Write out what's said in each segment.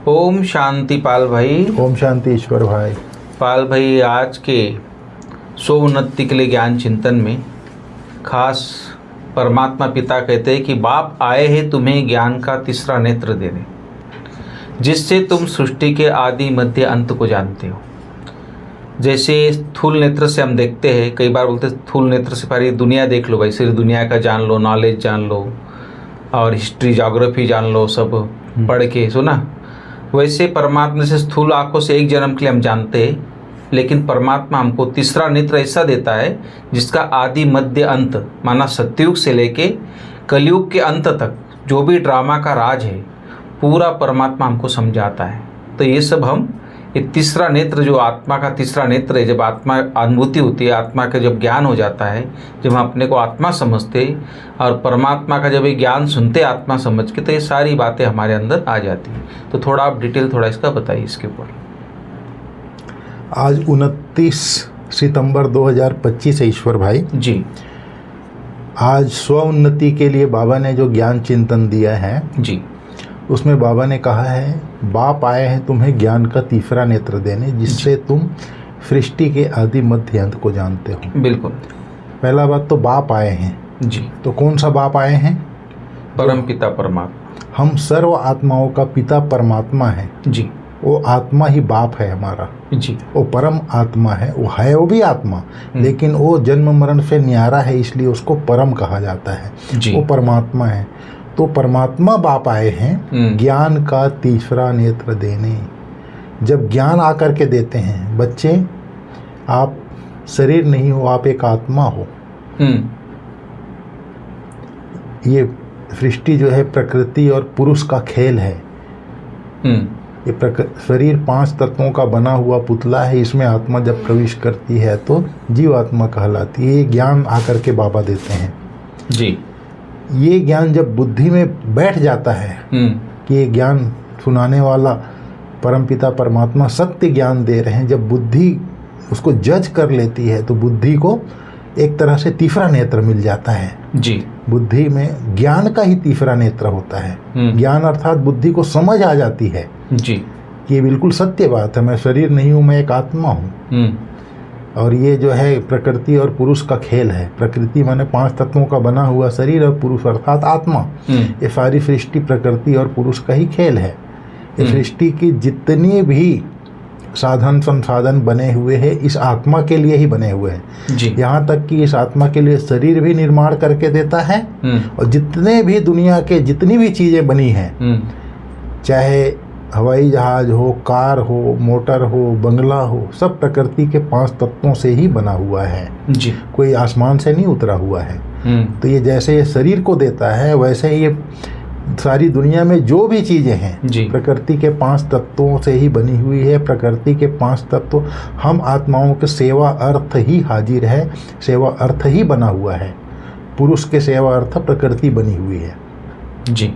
ओम शांति पाल भाई। ओम शांति ईश्वर भाई। पाल भाई, आज के स्व उन्नति के लिए ज्ञान चिंतन में खास परमात्मा पिता कहते हैं कि बाप आए हैं तुम्हें ज्ञान का तीसरा नेत्र देने, जिससे तुम सृष्टि के आदि मध्य अंत को जानते हो। जैसे स्थूल नेत्र से हम देखते हैं, कई बार बोलते हैं स्थूल नेत्र से सारी दुनिया देख लो भाई, सिर्फ दुनिया का जान लो, नॉलेज जान लो और हिस्ट्री ज्योग्राफी जान लो, सब पढ़ के सुना। वैसे परमात्मा से स्थूल आंखों से एक जन्म के लिए हम जानते हैं, लेकिन परमात्मा हमको तीसरा नेत्र ऐसा देता है जिसका आदि मध्य अंत, माना सतयुग से लेके कलयुग के अंत तक जो भी ड्रामा का राज है पूरा परमात्मा हमको समझाता है। तो ये सब हम ये तीसरा नेत्र, जो आत्मा का तीसरा नेत्र है, जब आत्मा अनुभूति होती है, आत्मा का जब ज्ञान हो जाता है, जब हम अपने को आत्मा समझते और परमात्मा का जब ये ज्ञान सुनते आत्मा समझ के, तो ये सारी बातें हमारे अंदर आ जाती हैं। तो थोड़ा आप डिटेल थोड़ा इसका बताइए इसके ऊपर। आज 29 सितंबर 2025 है ईश्वर भाई जी। आज स्व उन्नति के लिए बाबा ने जो ज्ञान चिंतन दिया है जी, उसमें बाबा ने कहा है बाप आए हैं तुम्हें ज्ञान का तीसरा नेत्र देने, जिससे तुम सृष्टि के आदि मध्य अंत को जानते हो। बिल्कुल। पहला बात तो बाप आए हैं जी। तो कौन सा बाप आए हैं? परम पिता परमात्मा। हम सर्व आत्माओं का पिता परमात्मा है जी। वो आत्मा ही बाप है हमारा जी। वो परम आत्मा है, वो भी आत्मा, लेकिन वो जन्म मरण से न्यारा है, इसलिए उसको परम कहा जाता है जी। वो परमात्मा है। तो परमात्मा बाप आए हैं ज्ञान का तीसरा नेत्र देने। जब ज्ञान आकर के देते हैं, बच्चे आप शरीर नहीं हो, आप एक आत्मा हो। ये सृष्टि जो है प्रकृति और पुरुष का खेल है। ये शरीर 5 तत्वों का बना हुआ पुतला है, इसमें आत्मा जब प्रवेश करती है तो जीव आत्मा कहलाती है। ये ज्ञान आकर के बाबा देते हैं जी। ये ज्ञान जब बुद्धि में बैठ जाता है कि ये ज्ञान सुनाने वाला परमपिता परमात्मा सत्य ज्ञान दे रहे हैं, जब बुद्धि उसको जज कर लेती है तो बुद्धि को एक तरह से तीसरा नेत्र मिल जाता है जी। बुद्धि में ज्ञान का ही तीसरा नेत्र होता है। ज्ञान अर्थात बुद्धि को समझ आ जाती है जी कि ये बिल्कुल सत्य बात है, मैं शरीर नहीं हूँ, मैं एक आत्मा हूँ। और ये जो है प्रकृति और पुरुष का खेल है। प्रकृति माने 5 तत्वों का बना हुआ शरीर, और पुरुष अर्थात आत्मा। ये सारी सृष्टि प्रकृति और पुरुष का ही खेल है। ये सृष्टि की जितनी भी साधन संसाधन बने हुए हैं इस आत्मा के लिए ही बने हुए हैं जी। यहाँ तक कि इस आत्मा के लिए शरीर भी निर्माण करके देता है, और जितने भी दुनिया के जितनी भी चीज़ें बनी हैं, चाहे हवाई जहाज हो, कार हो, मोटर हो, बंगला हो, सब प्रकृति के 5 तत्वों से ही बना हुआ है जी। कोई आसमान से नहीं उतरा हुआ है। तो ये जैसे ये शरीर को देता है, वैसे ही ये सारी दुनिया में जो भी चीज़ें हैं प्रकृति के 5 तत्वों से ही बनी हुई है। प्रकृति के 5 तत्व हम आत्माओं के सेवा अर्थ ही हाजिर है, सेवा अर्थ ही बना हुआ है। पुरुष के सेवा अर्थ प्रकृति बनी हुई है जी।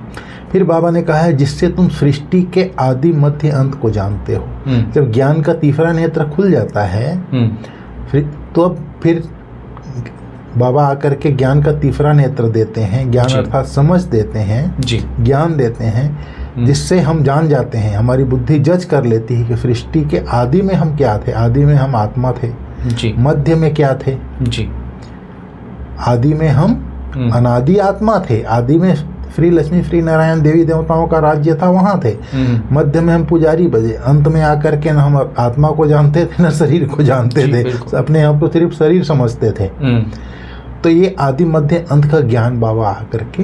फिर बाबा ने कहा है जिससे तुम सृष्टि के आदि मध्य अंत को जानते हो। जब ज्ञान का तीसरा नेत्र खुल जाता है फिर बाबा आकर के ज्ञान का तीसरा नेत्र देते हैं। ज्ञान अर्थात समझ देते हैं जी। ज्ञान देते हैं जिससे हम जान जाते हैं, हमारी बुद्धि जज कर लेती है कि सृष्टि के आदि में हम क्या थे। आदि में हम आत्मा थे जी। मध्य में क्या थे जी। आदि में हम अनादि आत्मा थे। आदि में श्री लक्ष्मी श्री नारायण देवी देवताओं का राज्य था, वहाँ थे। मध्य में हम पुजारी बजे। अंत में आकर के ना हम आत्मा को जानते थे ना शरीर को जानते थे, अपने आप को सिर्फ शरीर समझते थे। तो ये आदि मध्य अंत का ज्ञान बाबा आकर के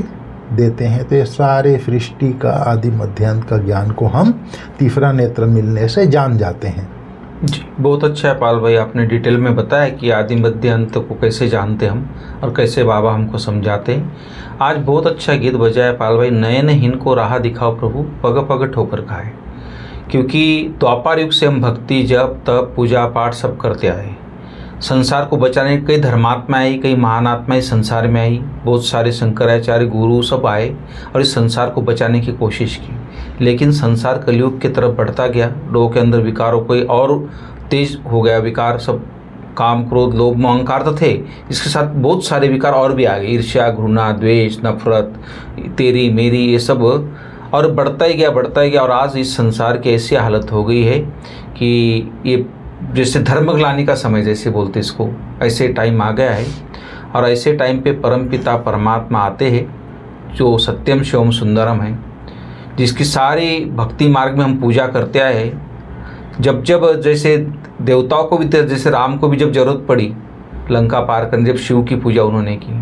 देते हैं। तो ये सारे सृष्टि का आदि मध्य अंत का ज्ञान को हम तीसरा नेत्र मिलने से जान जाते हैं जी। बहुत अच्छा है पाल भाई, आपने डिटेल में बताया कि आदि मध्य अंत को कैसे जानते हम और कैसे बाबा हमको समझाते हैं। आज बहुत अच्छा गीत बजा है पाल भाई, नयन हीन को राह दिखाओ प्रभु, पग पग ठोकर खाए। क्योंकि द्वापर युग से हम भक्ति जप तप पूजा पाठ सब करते आए। संसार को बचाने कई धर्मात्मा आई, कई महान आत्माएं संसार में आई, बहुत सारे शंकराचार्य गुरु सब आए और इस संसार को बचाने की कोशिश की। लेकिन संसार कलयुग की तरफ बढ़ता गया, लोगों के अंदर विकारों को और तेज हो गया। विकार सब काम क्रोध लोभ मोह अहंकार तो थे, इसके साथ बहुत सारे विकार और भी आ गए, ईर्ष्या घृणा द्वेष नफरत तेरी मेरी ये सब। और बढ़ता ही गया और आज इस संसार की ऐसी हालत हो गई है कि ये जैसे धर्मग्लानि का समय जैसे बोलते इसको, ऐसे टाइम आ गया है। और ऐसे टाइम पे परमपिता परमात्मा आते हैं जो सत्यम शिवम सुंदरम है, जिसकी सारी भक्ति मार्ग में हम पूजा करते आए हैं। जब जैसे देवताओं को भी, जैसे राम को भी जब जरूरत पड़ी लंका पार करने, जब शिव की पूजा उन्होंने की,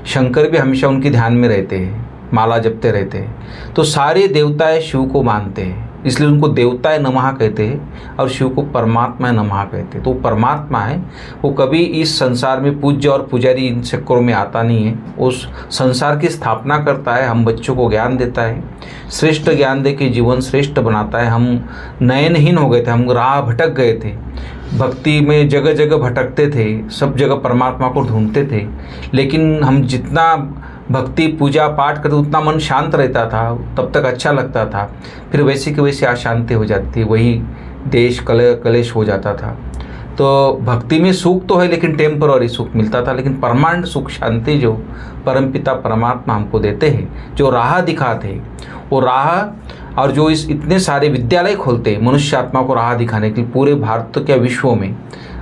शंकर भी हमेशा उनके ध्यान में रहते हैं, माला जपते रहते हैं। तो सारे देवताएं शिव को मानते हैं, इसलिए उनको देवताएं नमः कहते हैं और शिव को परमात्मा नमः कहते हैं। तो परमात्मा है, वो कभी इस संसार में पूज्य और पुजारी इन चक्करों में आता नहीं है। उस संसार की स्थापना करता है, हम बच्चों को ज्ञान देता है, श्रेष्ठ ज्ञान दे के जीवन श्रेष्ठ बनाता है। हम नयनहीन हो गए थे, हम राह भटक गए थे, भक्ति में जगह जगह भटकते थे, सब जगह परमात्मा को ढूंढते थे। लेकिन हम जितना भक्ति पूजा पाठ करते उतना मन शांत रहता था, तब तक अच्छा लगता था। फिर वैसे की वैसे अशांति हो जाती थी, वही देश कलेश हो जाता था। तो भक्ति में सुख तो है लेकिन टेम्पररी सुख मिलता था, लेकिन परमानेंट सुख शांति जो परमपिता परमात्मा हमको देते हैं, जो राह दिखाते, वो राह और जो इस इतने सारे विद्यालय खोलते मनुष्य आत्मा को राह दिखाने के लिए पूरे भारत के विश्व में।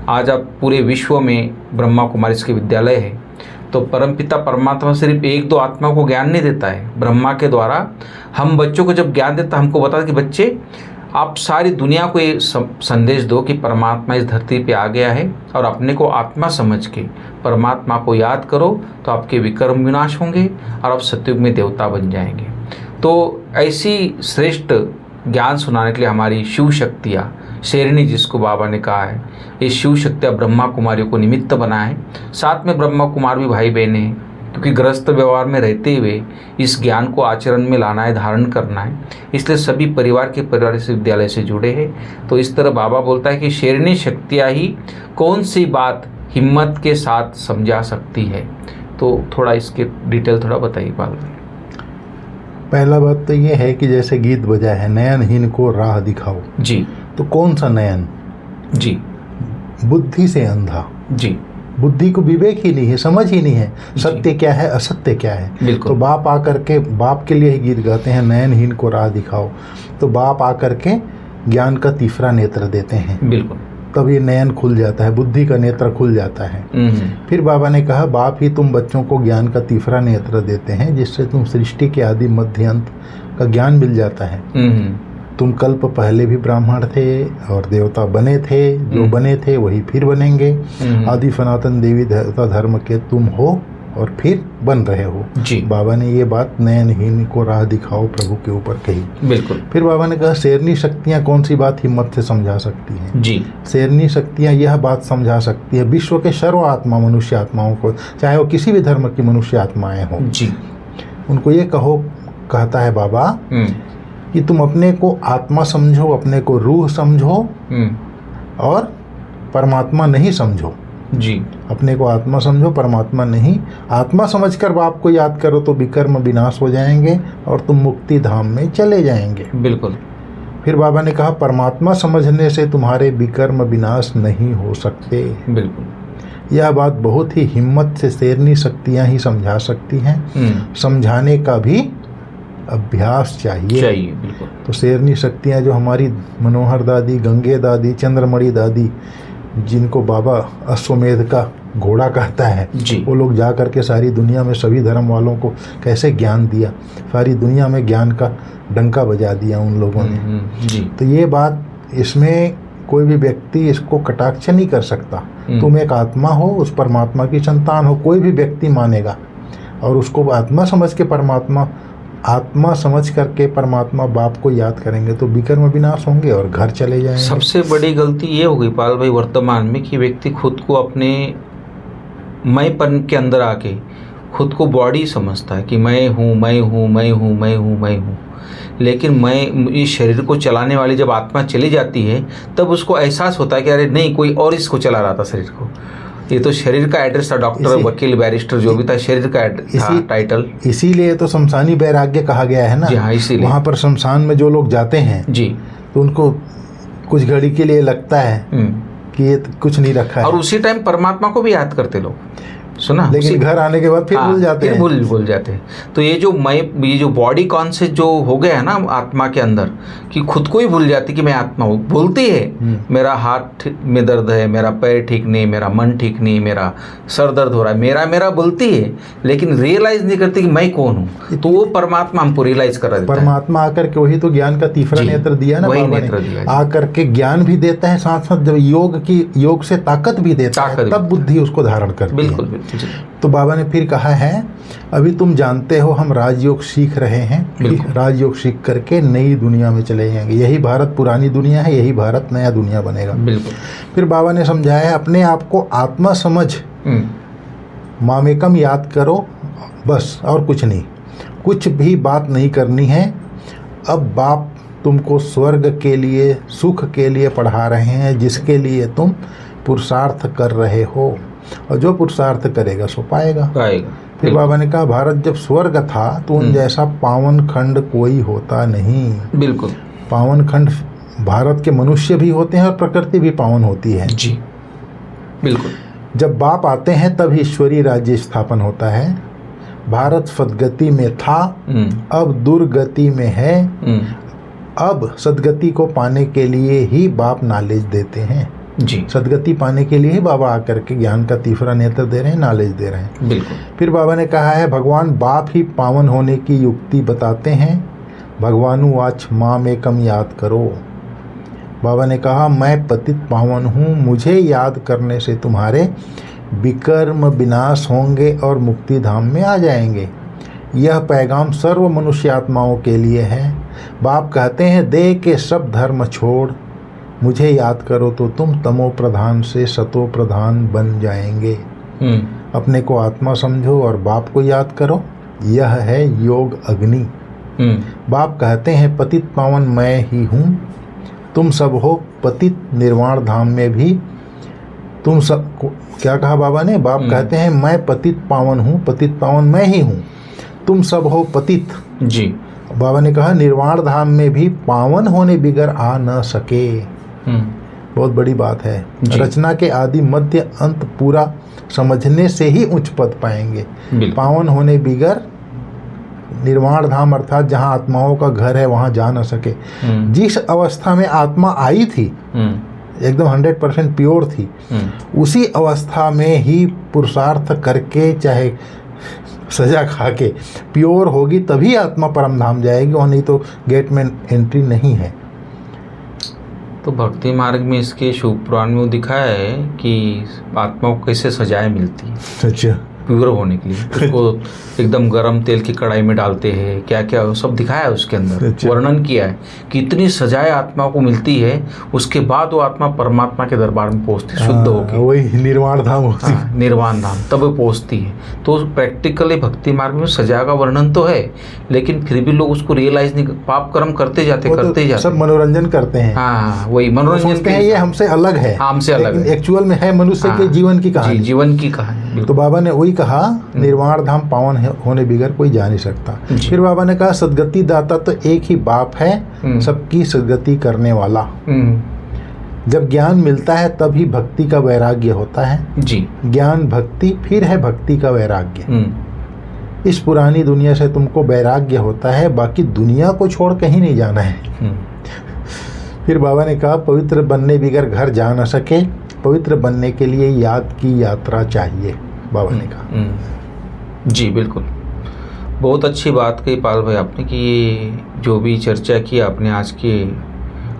आज आप पूरे विश्व में ब्रह्मा कुमारी के विद्यालय है। तो परमपिता परमात्मा सिर्फ एक दो आत्मा को ज्ञान नहीं देता है, ब्रह्मा के द्वारा हम बच्चों को जब ज्ञान देता, हमको बताता कि बच्चे आप सारी दुनिया को ये संदेश दो कि परमात्मा इस धरती पे आ गया है, और अपने को आत्मा समझ के परमात्मा को याद करो तो आपके विकर्म विनाश होंगे और आप सतयुग में देवता बन जाएंगे। तो ऐसी श्रेष्ठ ज्ञान सुनाने के लिए हमारी शिव शक्तियाँ, शेरनी जिसको बाबा ने कहा है, ये शिव शक्तियाँ ब्रह्मा कुमारियों को निमित्त बनाए। साथ में ब्रह्मा कुमार भी भाई बहन हैं, क्योंकि गृहस्थ व्यवहार में रहते हुए इस ज्ञान को आचरण में लाना है, धारण करना है, इसलिए सभी परिवार इस विद्यालय से जुड़े हैं। तो इस तरह बाबा बोलता है कि शेरनी शक्तियाँ ही कौन सी बात हिम्मत के साथ समझा सकती है। तो थोड़ा इसके डिटेल थोड़ा बताइए पाल। पहला बात तो ये है कि जैसे गीत बजा है, नयनहीन को राह दिखाओ जी, तो कौन सा नयन? जी, बुद्धि से अंधा जी, बुद्धि को विवेक ही नहीं है, समझ ही नहीं है सत्य क्या है असत्य क्या है। तो बाप आकर के, बाप के लिए ही गीत गाते हैं, नयनहीन को राह दिखाओ। तो बाप आकर के ज्ञान का तीसरा नेत्र देते हैं, बिल्कुल, तब ये नयन खुल जाता है, बुद्धि का नेत्र खुल जाता है। फिर बाबा ने कहा, बाप ही तुम बच्चों को ज्ञान का तीसरा नेत्र देते हैं, जिससे तुम सृष्टि के आदि मध्य अंत का ज्ञान मिल जाता है। तुम कल्प पहले भी ब्राह्मण थे और देवता बने थे, जो बने थे वही फिर बनेंगे। आदि सनातन देवी देवता धर्म के तुम हो और फिर बन रहे हो जी। बाबा ने ये बात नयनहीन को राह दिखाओ प्रभु के ऊपर कही। बिल्कुल। फिर बाबा ने कहा, शेरनी शक्तियाँ कौन सी बात हिम्मत से समझा सकती हैं? जी। शेरनी शक्तियाँ यह बात समझा सकती है विश्व के सर्व आत्मा मनुष्य आत्माओं को, चाहे वो किसी भी धर्म की मनुष्य आत्माएं हों जी, उनको ये कहो, कहता है बाबा कि तुम अपने को आत्मा समझो, अपने को रूह समझो और परमात्मा नहीं समझो। जी। अपने को आत्मा समझो, परमात्मा नहीं। आत्मा समझकर बाप को याद करो तो विकर्म विनाश हो जाएंगे और तुम मुक्ति धाम में चले जाएंगे। बिल्कुल। फिर बाबा ने कहा, परमात्मा समझने से तुम्हारे विकर्म विनाश नहीं हो सकते। बिल्कुल। यह बात बहुत ही हिम्मत से शेरनी शक्तियाँ ही समझा सकती हैं। समझाने का भी अभ्यास चाहिए। बिल्कुल। तो शेरनी शक्तियाँ जो हमारी मनोहर दादी, गंगे दादी, चंद्रमणि दादी, जिनको बाबा अश्वमेध का घोड़ा कहता है, वो लोग जा करके सारी दुनिया में सभी धर्म वालों को कैसे ज्ञान दिया, सारी दुनिया में ज्ञान का डंका बजा दिया उन लोगों ने। जी। तो ये बात, इसमें कोई भी व्यक्ति इसको कटाक्ष नहीं कर सकता। तुम एक आत्मा हो, उस परमात्मा की संतान हो, कोई भी व्यक्ति मानेगा और उसको आत्मा समझ के आत्मा समझ करके परमात्मा बाप को याद करेंगे तो विकर्म विनाश होंगे और घर चले जाएंगे। सबसे बड़ी गलती ये हो गई पाल भाई वर्तमान में कि व्यक्ति खुद को अपने मैंपन के अंदर आके खुद को बॉडी समझता है कि मैं हूँ, मैं हूँ, मैं हूँ, मैं हूँ, मैं हूँ। लेकिन मैं, इस शरीर को चलाने वाली जब आत्मा चली जाती है तब उसको एहसास होता है कि अरे नहीं, कोई और इसको चला रहा था शरीर को। ये तो शरीर का एड्रेस था, डॉक्टर, वकील, बैरिस्टर जो भी था, शरीर का था टाइटल। इसीलिए तो शमशानी वैराग्य कहा गया है ना। जी हाँ, इसीलिए वहाँ पर शमशान में जो लोग जाते हैं जी, तो उनको कुछ घड़ी के लिए लगता है कि ये कुछ नहीं रखा है, और उसी टाइम परमात्मा को भी याद करते लोग। सुना, लेकिन घर आने के बाद फिर भूल जाते हैं। भूल जाते हैं। तो ये जो बॉडी कॉन्शियस जो हो गया है ना आत्मा के अंदर, कि खुद को ही भूल जाती कि मैं आत्मा हूँ। भूलती है मेरा हाथ में दर्द है, मेरा पैर ठीक नहीं, मेरा मन ठीक नहीं, मेरा सर दर्द हो रहा है, मेरा बोलती है, लेकिन रियलाइज नहीं करती कि मैं कौन हूँ। तो वो परमात्मा हमको रियलाइज करा देता है। परमात्मा आकर के वही तो ज्ञान का तीसरा नेत्र दिया ना बाबा ने, आकर के ज्ञान भी देता है, साथ साथ जब योग से ताकत भी देता है, तब बुद्धि उसको धारण करती है। बिल्कुल। तो बाबा ने फिर कहा है, अभी तुम जानते हो हम राजयोग सीख रहे हैं, राजयोग सीख करके नई दुनिया में चले जाएंगे। यही भारत पुरानी दुनिया है, यही भारत नया दुनिया बनेगा। बिल्कुल। फिर बाबा ने समझाया है, अपने आप को आत्मा समझ मामेकम याद करो, बस, और कुछ नहीं, कुछ भी बात नहीं करनी है। अब बाप तुमको स्वर्ग के लिए, सुख के लिए पढ़ा रहे हैं, जिसके लिए तुम पुरुषार्थ कर रहे हो, और जो पुरुषार्थ करेगा सो पाएगा। फिर बाबा ने कहा, भारत जब स्वर्ग था तो उन जैसा पावन खंड कोई होता नहीं। बिल्कुल। पावन खंड भारत के मनुष्य भी होते हैं और प्रकृति भी पावन होती है। जी बिल्कुल। जब बाप आते हैं तब ईश्वरीय राज्य स्थापन होता है। भारत सदगति में था, अब दुर्गति में है। अब सदगति को पाने के लिए ही बाप नॉलेज देते हैं। जी। सदगति पाने के लिए ही बाबा आकर के ज्ञान का तीसरा नेत्र दे रहे हैं, नॉलेज दे रहे हैं। बिल्कुल। फिर बाबा ने कहा है, भगवान बाप ही पावन होने की युक्ति बताते हैं। भगवानुवाच मामेकम याद करो। बाबा ने कहा, मैं पतित पावन हूँ, मुझे याद करने से तुम्हारे विकर्म विनाश होंगे और मुक्ति धाम में आ जाएंगे। यह पैगाम सर्व मनुष्य आत्माओं के लिए है। बाप कहते हैं, देह के सब धर्म छोड़ मुझे याद करो तो तुम तमो प्रधान से सतो प्रधान बन जाएंगे। अपने को आत्मा समझो और बाप को याद करो, यह है योग अग्नि। बाप कहते हैं, पतित पावन मैं ही हूँ, तुम सब हो पतित निर्वाण धाम में भी तुम सब को। क्या कहा बाबा ने? बाप कहते हैं, मैं पतित पावन हूँ, पतित पावन मैं ही हूँ, तुम सब हो पतित। जी। बाबा ने कहा, निर्वाण धाम में भी पावन होने बिगर आ न सके। बहुत बड़ी बात है। रचना के आदि मध्य अंत पूरा समझने से ही उच्च पद पाएंगे। पावन होने बिगर निर्वाण धाम अर्थात जहाँ आत्माओं का घर है वहाँ जा न सके। जिस अवस्था में आत्मा आई थी, एकदम 100% प्योर थी, उसी अवस्था में ही पुरुषार्थ करके, चाहे सजा खा के प्योर होगी, तभी आत्मा परम धाम जाएगी, और नहीं तो गेट में एंट्री नहीं है। तो भक्ति मार्ग में इसके शिव पुराण में दिखाया है कि आत्मा को कैसे सजाएं मिलती है। अच्छा। प्योर होने के लिए उसको एकदम गरम तेल की कढ़ाई में डालते हैं, क्या क्या सब दिखाया है उसके अंदर। अच्छा। वर्णन किया है कि इतनी सजाएं आत्मा को मिलती है, उसके बाद वो आत्मा परमात्मा के दरबार में पहुंचती है, शुद्ध होकर। वही निर्वाण धाम होती है। निर्वाण धाम तब वो पहुंचती है। तो प्रैक्टिकली भक्ति मार्ग में सजा का वर्णन तो है, लेकिन फिर भी लोग उसको रियलाइज नहीं, पाप कर्म करते जाते सब मनोरंजन करते हैं। हाँ, वही मनोरंजन है, ये हमसे अलग है, हमसे अलग है, एक्चुअल में है मनुष्य के जीवन की कहानी, जीवन की कहानी। तो बाबा ने वही कहा, निर्वाण धाम पावन होने बिगर कोई जा नहीं सकता। फिर बाबा ने कहा, सदगति दाता तो एक ही बाप है, सबकी सदगति करने वाला। जब ज्ञान मिलता है तभी भक्ति का वैराग्य होता है। जी। ज्ञान भक्ति, फिर है भक्ति का वैराग्य। इस पुरानी दुनिया से तुमको वैराग्य होता है, बाकी दुनिया को छोड़ कहीं नहीं जाना है। फिर बाबा ने कहा, पवित्र बनने बिगर घर जा न सके, पवित्र बनने के लिए याद की यात्रा चाहिए, बाबा ने कहा। जी बिल्कुल, बहुत अच्छी बात कही पाल भाई आपने कि ये जो भी चर्चा की आपने आज के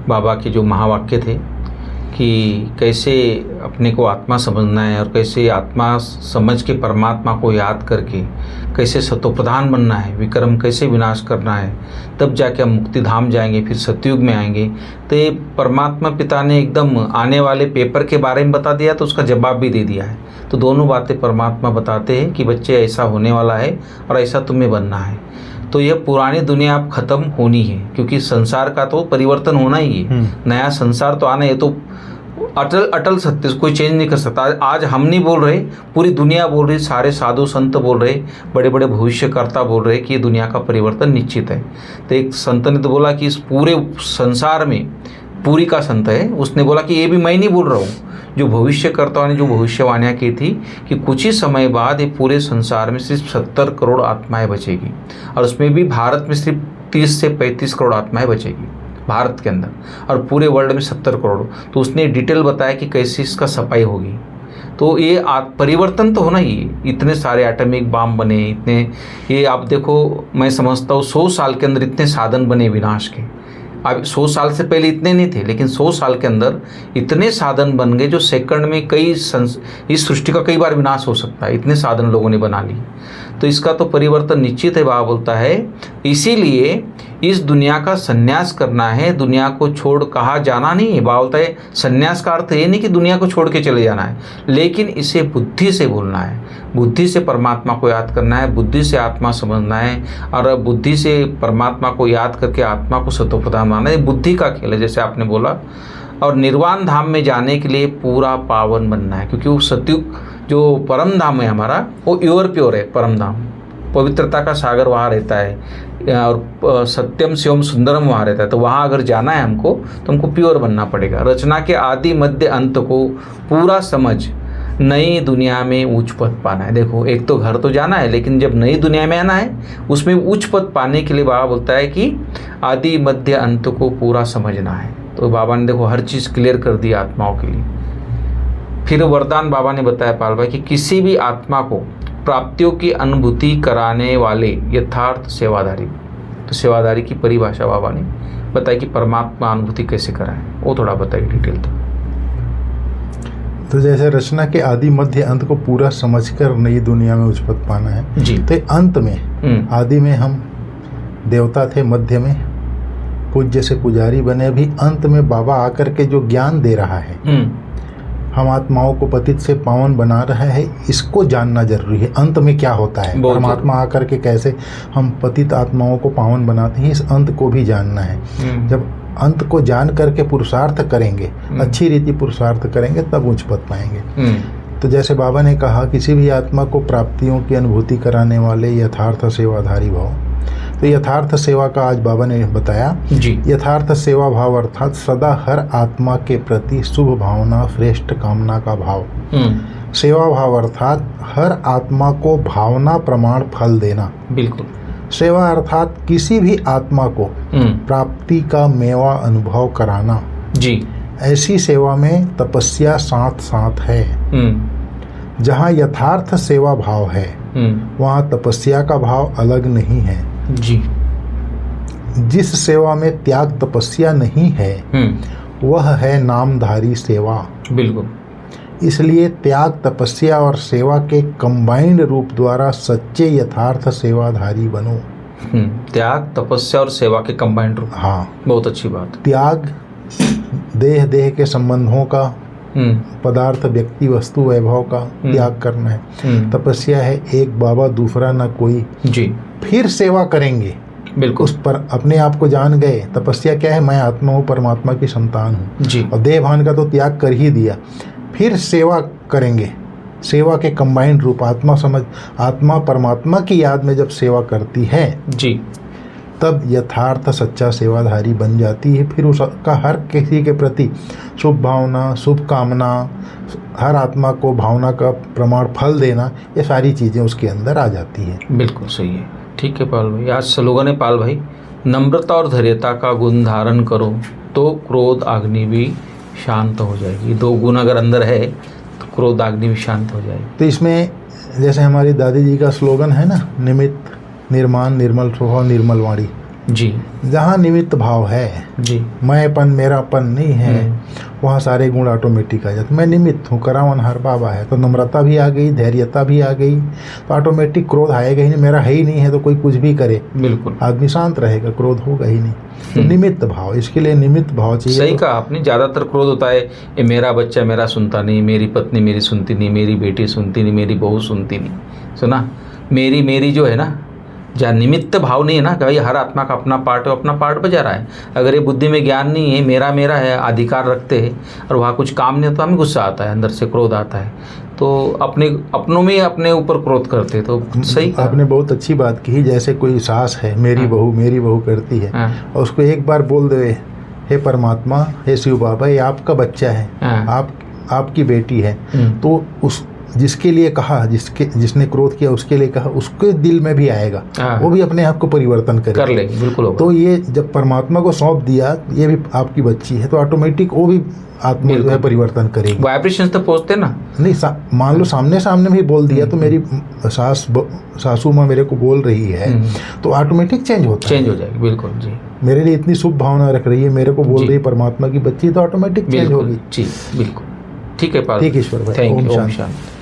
बाबा के जो महावाक्य थे कि कैसे अपने को आत्मा समझना है और कैसे आत्मा समझ के परमात्मा को याद करके कैसे सतोप्रधान बनना है, विक्रम कैसे विनाश करना है, तब जाके हम मुक्ति धाम जाएंगे, फिर सतयुग में आएंगे। तो ये परमात्मा पिता ने एकदम आने वाले पेपर के बारे में बता दिया, तो उसका जवाब भी दे दिया है। तो दोनों बातें परमात्मा बताते हैं कि बच्चे ऐसा होने वाला है और ऐसा तुम्हें बनना है। तो यह पुरानी दुनिया अब खत्म होनी है, क्योंकि संसार का तो परिवर्तन होना ही है, नया संसार तो आना है। तो अटल अटल सत्य, कोई चेंज नहीं कर सकता। आज हम नहीं बोल रहे, पूरी दुनिया बोल रही, सारे साधु संत बोल रहे, बड़े बड़े भविष्यकर्ता बोल रहे कि ये दुनिया का परिवर्तन निश्चित है। तो एक संत ने तो बोला कि इस पूरे संसार में, पूरी का संत है, उसने बोला कि ये भी मैं नहीं बोल रहा हूँ, जो भविष्यकर्ताओं ने जो भविष्यवाणियाँ की थी कि कुछ ही समय बाद ये पूरे संसार में सिर्फ 70 करोड़ आत्माएं बचेगी, और उसमें भी भारत में सिर्फ 30 से 35 करोड़ आत्माएं बचेगी भारत के अंदर, और पूरे वर्ल्ड में 70 करोड़। तो उसने डिटेल बताया कि कैसे इसका सफाई होगी। तो ये परिवर्तन तो होना ही है। इतने सारे एटॉमिक बम बने, इतने, ये आप देखो, मैं समझता हूँ 100 साल के अंदर इतने साधन बने विनाश के। अब 100 साल से पहले इतने नहीं थे, लेकिन 100 साल के अंदर इतने साधन बन गए जो सेकंड में इस सृष्टि का कई बार विनाश हो सकता है, इतने साधन लोगों ने बना लिए। तो इसका तो परिवर्तन निश्चित है। बाबा बोलता है इसीलिए इस दुनिया का संन्यास करना है, दुनिया को छोड़ कहाँ जाना नहीं है। बाबा बोलता है संन्यास का अर्थ ये नहीं कि दुनिया को छोड़ के चले जाना है, लेकिन इसे बुद्धि से बोलना है, बुद्धि से परमात्मा को याद करना है, बुद्धि से आत्मा समझना है, और बुद्धि से परमात्मा को याद करके आत्मा को सतोप्रधान मानना है। बुद्धि का खेल है, जैसे आपने बोला। और निर्वाण धाम में जाने के लिए पूरा पावन बनना है, क्योंकि वो सतयुग जो परम धाम है हमारा, वो प्योर है। परम धाम पवित्रता का सागर वहाँ रहता है, और सत्यम शिवम सुंदरम वहाँ रहता है। तो वहाँ अगर जाना है हमको, तो हमको प्योर बनना पड़ेगा। रचना के आदि मध्य अंत को पूरा समझ नई दुनिया में उच्च पद पाना है। देखो, एक तो घर तो जाना है, लेकिन जब नई दुनिया में आना है, उसमें उच्च पद पाने के लिए बाबा बोलता है कि आदि मध्य अंत को पूरा समझना है। तो बाबा ने देखो हर चीज़ क्लियर कर दी आत्माओं के लिए। फिर वरदान बाबा ने बताया पाल भाई कि किसी भी आत्मा को प्राप्तियों की अनुभूति कराने वाले यथार्थ सेवाधारी। तो सेवाधारी की परिभाषा बाबा ने बताई कि परमात्मा अनुभूति कैसे कराएं, वो थोड़ा बताइए डिटेल। तो जैसे रचना के आदि मध्य अंत को पूरा समझकर नई दुनिया में उच्च पद पाना है जी। तो अंत में, आदि में हम देवता थे, मध्य में पूज्य से पुजारी बने, अभी अंत में बाबा आकर के जो ज्ञान दे रहा है, हम आत्माओं को पतित से पावन बना रहा है, इसको जानना जरूरी है। अंत में क्या होता है, परमात्मा आकर के कैसे हम पतित आत्माओं को पावन बनाते हैं, इस अंत को भी जानना है। जब अंत को जान करके पुरुषार्थ करेंगे, अच्छी रीति पुरुषार्थ करेंगे, तब उच्च पद पाएंगे। तो जैसे बाबा ने कहा किसी भी आत्मा को प्राप्तियों की अनुभूति कराने वाले यथार्थ सेवाधारी भाव। तो यथार्थ सेवा का आज बाबा ने बताया जी। यथार्थ सेवा भाव अर्थात सदा हर आत्मा के प्रति शुभ भावना, श्रेष्ठ कामना का भाव। सेवा भाव अर्थात हर आत्मा को भावना प्रमाण फल देना। बिल्कुल। सेवा अर्थात किसी भी आत्मा को प्राप्ति का मेवा अनुभव कराना जी। ऐसी सेवा में तपस्या साथ साथ है। जहाँ यथार्थ सेवा भाव है, वहाँ तपस्या का भाव अलग नहीं है जी। जिस सेवा में त्याग तपस्या नहीं है, वह है नामधारी सेवा। बिल्कुल। इसलिए त्याग तपस्या और सेवा के कंबाइंड रूप द्वारा सच्चे यथार्थ सेवाधारी बनो। त्याग तपस्या और सेवा के कंबाइंड रूप। हाँ, बहुत अच्छी बात। त्याग देह के संबंधों का, पदार्थ व्यक्ति वस्तु वैभव का त्याग करना है। तपस्या है एक बाबा दूसरा न कोई जी। फिर सेवा करेंगे, बिल्कुल उस पर अपने आप को जान गए। तपस्या क्या है, मैं आत्मा हूँ, परमात्मा की संतान हूँ जी। और देह भान का तो त्याग कर ही दिया, फिर सेवा करेंगे। सेवा के कंबाइंड रूप आत्मा समझ, आत्मा परमात्मा की याद में जब सेवा करती है जी, तब यथार्थ सच्चा सेवाधारी बन जाती है। फिर उसका हर किसी के प्रति शुभ भावना, शुभ कामना, हर आत्मा को भावना का प्रमाण फल देना, ये सारी चीज़ें उसके अंदर आ जाती है। बिल्कुल सही है। ठीक है पाल भाई। आज स्लोगन है पाल भाई, नम्रता और धैर्यता का गुण धारण करो तो क्रोध अग्नि भी शांत हो जाएगी। दो गुण अगर अंदर है तो क्रोध अग्नि भी शांत हो जाएगी। तो इसमें जैसे हमारी दादी जी का स्लोगन है ना, निमित्त निर्माण निर्मल स्वभाव निर्मल वाणी जी। जहाँ निमित्त भाव है जी, मैंपन मेरापन नहीं है, वहाँ सारे गुण ऑटोमेटिक आ जाते। मैं निमित्त हूँ, करावन हर बाबा है, तो नम्रता भी आ गई, धैर्यता भी आ गई, तो ऑटोमेटिक क्रोध आएगा ही नहीं। मेरा है ही नहीं है तो कोई कुछ भी करे, बिल्कुल आदमी शांत रहेगा, क्रोध होगा ही नहीं। तो निमित्त भाव, इसके लिए निमित्त भाव चाहिए। सही कहा आपने। ज़्यादातर क्रोध होता है ये मेरा बच्चा मेरा सुनता नहीं, मेरी पत्नी मेरी सुनती नहीं, मेरी बेटी सुनती नहीं, मेरी बहू सुनती नहीं। सुना, मेरी जो है ना, जहाँ निमित्त भाव नहीं है ना, कि भाई हर आत्मा का अपना पार्ट है, अपना पार्ट बजा रहा है। अगर ये बुद्धि में ज्ञान नहीं है, मेरा है, अधिकार रखते हैं, और वहाँ कुछ काम नहीं होता, हमें गुस्सा आता है, अंदर से क्रोध आता है, तो अपनों में अपने ऊपर क्रोध करते। तो सही आपने बहुत अच्छी बात कही। जैसे कोई सास है, मेरी बहू करती है, और उसको एक बार बोल दे, हे परमात्मा, हे शिव बाबा, ये आपका बच्चा है, आप आपकी बेटी है, तो उस जिसके लिए कहा, जिसने क्रोध किया उसके लिए कहा, उसके दिल में भी आएगा, वो भी अपने आप को परिवर्तन कर लेगी, बिल्कुल होगा। तो ये जब परमात्मा को सौंप दिया, ये भी आपकी बच्ची है, तो ऑटोमेटिक वो भी आत्मा जो है परिवर्तन करेगी। वाइब्रेशंस तो पहुंचते ना, नहीं मान लो सामने भी बोल दिया, तो मेरी सासू माँ मेरे को बोल रही है, तो ऑटोमेटिक चेंज हो जाएगी। बिल्कुल जी। मेरे लिए इतनी शुभ भावना रख रही है, मेरे को बोल रही है परमात्मा की बच्ची, तो ऑटोमेटिक चेंज होगी। जी बिल्कुल, ठीक है। ठीक ईश्वर भाई, thank you. Om Om Shanti. Shanti.